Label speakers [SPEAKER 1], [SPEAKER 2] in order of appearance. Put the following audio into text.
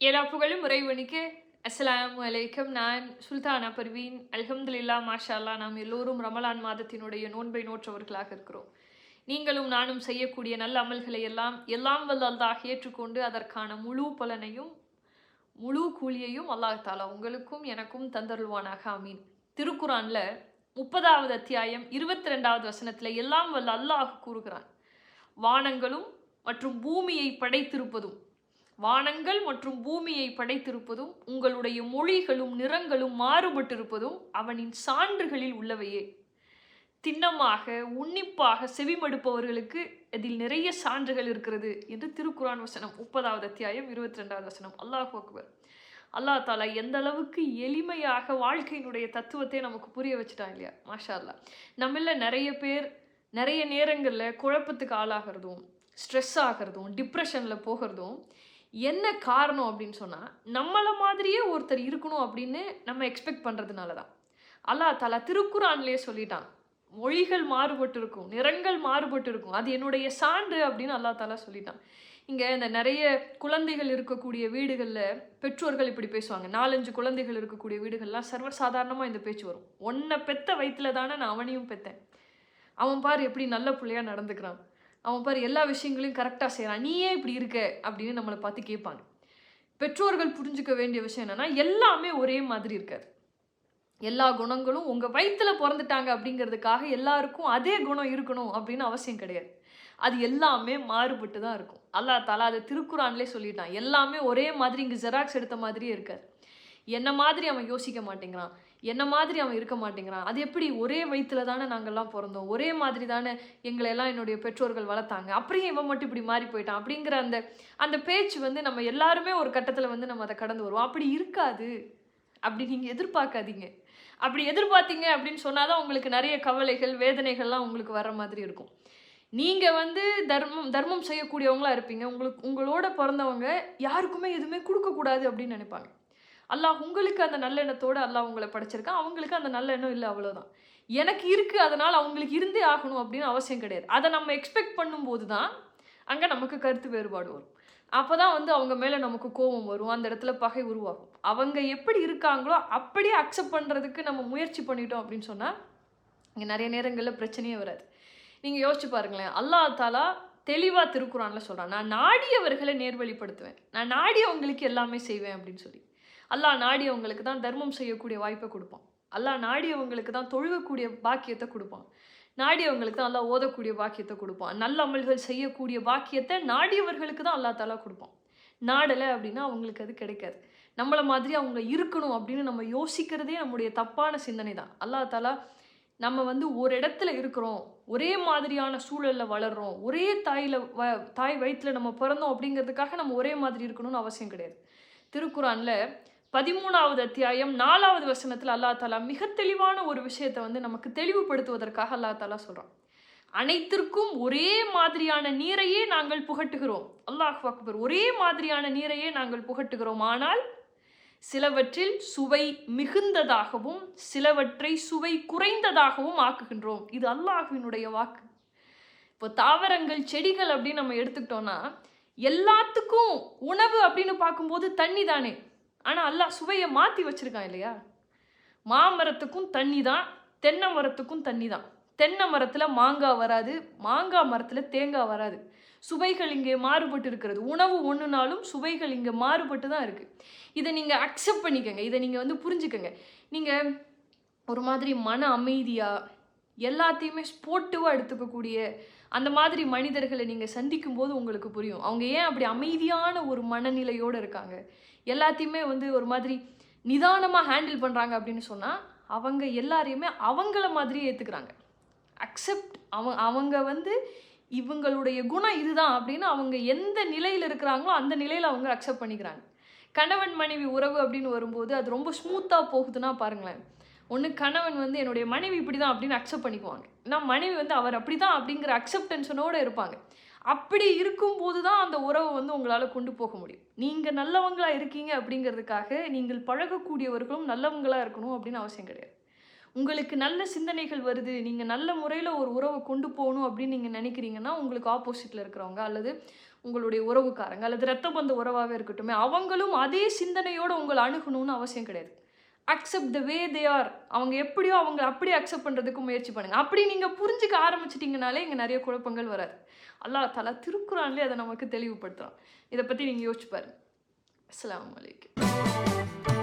[SPEAKER 1] எல்லா புகழும் இறைவனுக்கு. அஸ்ஸலாமு அலைக்கும். நான் சுல்தானா பர்வீன். அல்ஹம்துலில்லாஹ், மாஷா அல்லாஹ். நாம் எல்லோரும் ரமலான் மாதத்தினுடைய நோன்பை நோற்றவர்களாக இருக்கிறோம். நீங்களும் நானும் செய்யக்கூடிய நல்ல அமல்களை எல்லாம் வல்ல அல்லாஹ் ஏற்றுக்கொண்டு அதற்கான முழு பலனையும் முழு கூலியையும் அல்லாஹ் தாலா உங்களுக்கும் எனக்கும் தந்தருள்வானாக. ஆமீன். திருக்குரான்ல 30வது அத்தியாயம் 22வது வசனத்துல எல்லாம் வல்ல அல்லாஹ் கூறுகிறான், வானங்களும் மற்றும் பூமியை படைத்திருப்பதும் வானங்கள் மற்றும் பூமியை படைத்திருப்பதும் உங்களுடைய மொழிகளும் நிறங்களும் மாறுபட்டிருப்பதும் அவனின் சான்றுகளில் உள்ளவையே. திண்ணமாக உன்னிப்பாக செவிமடுப்பவர்களுக்கு அதில் நிறைய சான்றுகள் இருக்கிறது என்று திருக்குரான் வசனம் 30வது அத்தியாயம் 22வது வசனம். அல்லாஹ் அக்பர். அல்லாஹ் தாலா எந்த அளவுக்கு எளிமையாக வாழ்க்கையினுடைய தத்துவத்தை நமக்கு புரிய வச்சுட்டான் இல்லையா? மாஷா அல்லாஹ். நம்மள நிறைய பேர் நிறைய நேரங்களில் குழப்பத்துக்கு ஆளாகிறதும், ஸ்ட்ரெஸ் ஆகிறதும், டிப்ரெஷனில் போகிறதும் என்ன காரணம் அப்படின்னு சொன்னால், நம்மளை மாதிரியே ஒருத்தர் இருக்கணும் அப்படின்னு நம்ம எக்ஸ்பெக்ட் பண்ணுறதுனால தான். அல்லாஹ் தாலா திருக்குரான்லேயே சொல்லிட்டான், மொழிகள் மாறுபட்டு இருக்கும், நிறங்கள் மாறுபட்டு இருக்கும், அது என்னுடைய சான்று அப்படின்னு அல்லாஹ் தாலா சொல்லிட்டான். இங்கே இந்த நிறைய குழந்தைகள் இருக்கக்கூடிய வீடுகளில் பெற்றோர்கள் இப்படி பேசுவாங்க. 4-5 குழந்தைகள் இருக்கக்கூடிய வீடுகள்லாம் சர்வசாதாரணமாக இந்த பேச்சு வரும். உன்னை பெத்த வயிற்றுல தானே நான் அவனையும் பெற்றேன், அவன் பார் எப்படி நல்ல பிள்ளையா நடந்துக்கிறான், அவன் பாரு எல்லா விஷயங்களையும் கரெக்டாக செய்கிறான், நீ ஏன் இப்படி இருக்க அப்படின்னு நம்மளை பார்த்து கேட்பாங்க. பெற்றோர்கள் புரிஞ்சுக்க வேண்டிய விஷயம் என்னென்னா, எல்லாமே ஒரே மாதிரி இருக்காது. எல்லா குணங்களும் உங்கள் வயிற்றுல பிறந்துட்டாங்க அப்படிங்கிறதுக்காக எல்லாருக்கும் அதே குணம் இருக்கணும் அப்படின்னு அவசியம் கிடையாது. அது எல்லாமே மாறுபட்டு தான் இருக்கும். அல்லாஹ் தாலா அதை திருக்குரான்லேயே சொல்லிட்டான். எல்லாமே ஒரே மாதிரி இங்கே ஜெராக்ஸ் எடுத்த மாதிரியே இருக்காது. என்ன மாதிரி அவன் யோசிக்க மாட்டேங்கிறான், என்ன மாதிரி அவன் இருக்க மாட்டேங்கிறான். அது எப்படி? ஒரே வயிற்றுல தானே நாங்கள்லாம் பிறந்தோம், ஒரே மாதிரி தானே எங்களை எல்லாம் என்னுடைய பெற்றோர்கள் வளர்த்தாங்க, அப்படியே இவன் மட்டும் இப்படி மாறி போயிட்டான் அப்படிங்கிற அந்த பேச்சு நம்ம எல்லாருமே ஒரு கட்டத்தில் நம்ம அதை கடந்து வருவோம். அப்படி இருக்காது, அப்படி நீங்கள் எதிர்பார்க்காதீங்க. அப்படி எதிர்பார்த்தீங்க அப்படின்னு சொன்னாதான் உங்களுக்கு நிறைய கவலைகள், வேதனைகள்லாம் உங்களுக்கு வர மாதிரி இருக்கும். நீங்கள் தர்மம் செய்யக்கூடியவங்களா இருப்பீங்க. உங்களோட பிறந்தவங்க யாருக்குமே எதுவுமே கொடுக்கக்கூடாது அப்படின்னு நினைப்பாங்க. அல்லாஹ் உங்களுக்கு அந்த நல்லெண்ணத்தோடு அல்லாஹ் உங்களை படைச்சிருக்கான். அவங்களுக்கு அந்த நல்லெண்ணம் இல்லை, அவ்வளோதான். எனக்கு இருக்குது, அதனால் அவங்களுக்கு இருந்தே ஆகணும் அப்படின்னு அவசியம் கிடையாது. அதை நம்ம எக்ஸ்பெக்ட் பண்ணும்போது தான் அங்கே நமக்கு கருத்து வேறுபாடு வரும். அப்போ தான் அவங்க மேலே நமக்கு கோபம் வரும், அந்த இடத்துல பகை உருவாகும். அவங்க எப்படி இருக்காங்களோ அப்படியே அக்செப்ட் பண்ணுறதுக்கு நம்ம முயற்சி பண்ணிட்டோம் அப்படின்னு சொன்னால் இங்கே நிறைய நேரங்களில் பிரச்சனையே வராது. நீங்கள் யோசிச்சு பாருங்களேன், அல்லாஹ் தாலா தெளிவாக திருக்குறான்ல சொல்கிறான், நான் நாடியவர்களை நேர்வழிப்படுத்துவேன், நான் நாடியவங்களுக்கு எல்லாமே செய்வேன் அப்படின்னு சொல்லி. அல்லாஹ் நாடியவங்களுக்கு தான் தர்மம் செய்யக்கூடிய வாய்ப்பை கொடுப்பான். அல்லாஹ் நாடியவங்களுக்கு தான் தொழுகக்கூடிய பாக்கியத்தை கொடுப்பான். நாடியவங்களுக்கு தான் அல்லாஹ் ஓதக்கூடிய பாக்கியத்தை கொடுப்பான். நல்ல அமல்கள் செய்யக்கூடிய பாக்கியத்தை நாடியவர்களுக்கு தான் அல்லாஹ் தாலா கொடுப்பான். நாடலை அப்படின்னா அவங்களுக்கு அது கிடைக்காது. நம்மளை மாதிரி அவங்க இருக்கணும் அப்படின்னு நம்ம யோசிக்கிறதே நம்முடைய தப்பான சிந்தனை தான். அல்லாஹ் தாலா நம்ம ஒரு இடத்துல இருக்கிறோம், ஒரே மாதிரியான சூழலில் வளர்கிறோம், ஒரே தாய் வயிற்றில் நம்ம பிறந்தோம் அப்படிங்கிறதுக்காக நம்ம ஒரே மாதிரி இருக்கணும்னு அவசியம் கிடையாது. திருக்குரானில் 13வது அத்தியாயம் 4வது வசனத்தில் அல்லாஹ் தாலா மிக தெளிவான ஒரு விஷயத்தை நமக்கு தெளிவுபடுத்துவதற்காக அல்லாஹ் தாலா சொல்கிறான், அனைத்திற்கும் ஒரே மாதிரியான நீரையே நாங்கள் புகட்டுகிறோம். அல்லாஹ் அக்பர். ஒரே மாதிரியான நீரையே நாங்கள் புகட்டுகிறோம், ஆனால் சிலவற்றில் சுவை மிகுந்ததாகவும் சிலவற்றை சுவை குறைந்ததாகவும் ஆக்குகின்றோம். இது அல்லாஹ்வினுடைய வாக்கு. இப்போ தாவரங்கள், செடிகள் அப்படின்னு நம்ம எடுத்துக்கிட்டோம்னா எல்லாத்துக்கும் உணவு அப்படின்னு பார்க்கும்போது தண்ணி தானே. ஆனால் அல்லாஹ் சுவையை மாற்றி வச்சுருக்கான் இல்லையா? மாமரத்துக்கும் தண்ணி தான், தென்னை மரத்துக்கும் தண்ணி தான். தென்னை மரத்தில் மாங்காய் வராது, மாங்காய் மரத்தில் தேங்காய் வராது. சுவைகள் இங்கே மாறுபட்டு இருக்கிறது. உணவு ஒன்றுனாலும் சுவைகள் இங்கே மாறுபட்டு தான் இருக்குது. இதை நீங்கள் அக்செப்ட் பண்ணிக்கோங்க, இதை நீங்கள் புரிஞ்சுக்கோங்க. நீங்கள் ஒரு மாதிரி மன அமைதியாக எல்லாத்தையுமே ஸ்போர்ட்டிவாக எடுத்துக்கக்கூடிய அந்த மாதிரி மனிதர்களை நீங்கள் சந்திக்கும் போது உங்களுக்கு புரியும், அவங்க ஏன் அப்படி அமைதியான ஒரு மனநிலையோடு இருக்காங்க, எல்லாத்தையுமே ஒரு மாதிரி நிதானமாக ஹேண்டில் பண்ணுறாங்க அப்படின்னு சொன்னால் அவங்க எல்லாரையுமே அவங்கள மாதிரியே ஏற்றுக்கிறாங்க. அக்செப்ட் அவங்க இவங்களுடைய குணம் இதுதான் அப்படின்னு அவங்க எந்த நிலையில் இருக்கிறாங்களோ அந்த நிலையில் அவங்க அக்செப்ட் பண்ணிக்கிறாங்க. கணவன் மனைவி உறவு அப்படின்னு வரும்போது அது ரொம்ப ஸ்மூத்தாக போகுதுன்னா பாருங்களேன். ஒன்று கணவன் என்னுடைய மனைவி இப்படி தான் அப்படின்னு அக்செப்ட் பண்ணிக்குவாங்க, ஏன்னா மனைவி அவர் அப்படி தான் அப்படிங்கிற அக்செப்டன்ஷனோடு இருப்பாங்க. அப்படி இருக்கும்போது தான் அந்த உறவை உங்களால் கொண்டு போக முடியும். நீங்கள் நல்லவங்களாக இருக்கீங்க அப்படிங்கிறதுக்காக நீங்கள் பழகக்கூடியவர்களும் நல்லவங்களாக இருக்கணும் அப்படின்னு அவசியம் கிடையாது. உங்களுக்கு நல்ல சிந்தனைகள் வருது, நீங்கள் நல்ல முறையில் ஒரு உறவை கொண்டு போகணும் அப்படின்னு நீங்கள் நினைக்கிறீங்கன்னா உங்களுக்கு ஆப்போசிட்டில் இருக்கிறவங்க அல்லது உங்களுடைய உறவுக்காரங்க அல்லது இரத்த பந்த உறவாகவே இருக்கட்டும், அவங்களும் அதே சிந்தனையோடு உங்களை அணுகணும்னு அவசியம் கிடையாது. Accept the way they are. அவங்க எப்படியோ அவங்க அப்படியே அக்செப்ட் பண்ணுறதுக்கு முயற்சி பண்ணுங்கள். அப்படி நீங்கள் புரிஞ்சுக்க ஆரம்பிச்சிட்டிங்கனாலே இங்கே நிறைய குழப்பங்கள் வராது. அல்லாஹ் தஆலா திருக்குரான்லேயே அதை நமக்கு தெளிவுபடுத்துகிறான். இதை பற்றி நீங்கள் யோசிச்சு பாருங்கள். அஸ்ஸலாமு அலைக்கும்.